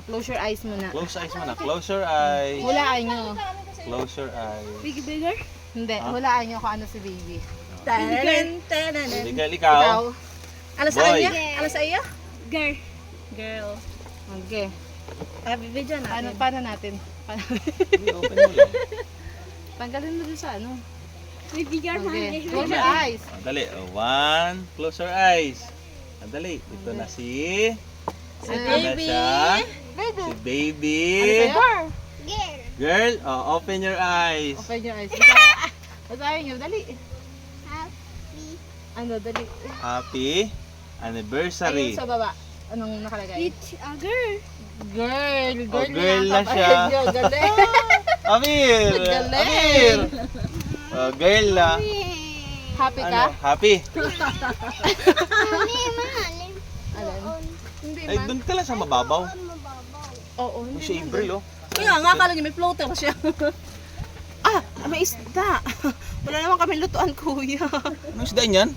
Close your eyes muna. Close eyes muna. Close your eyes. Hulaan nyo. Close your eyes. Bigger? Hindi, hulaan nyo kung ano si baby. Miguel, ikaw. Ikaw. Ano sa Boy. iyo? Ano sa iyo? Girl. Girl. Okay. Happy video natin. Paano natin? Hindi, open mo lang. Tanggalin mo dun sa ano. May bigger Okay. Close your eyes. Dali. One. Close your eyes. Dali. Ito na si... Si Ito na siya. Baby. Si baby. Ano sa'yo? Girl, open your eyes. Open your eyes. Basahin nyo, dali. Ano, dali. Happy anniversary. Ayun sa baba. Anong nakalagay? girl. Girl. Oh, girl na siya. Galing. Amir! Galing. Amir! Oh, girl na. Happy ka? Ano? Happy? Alin? Hindi Ay, man. doon ka lang sa mababaw. Oo. Yung si April, oh. Kaya nga, akala niyo may floater siya. May isda. Wala naman kami lutuan, kuya. Ano isda yan?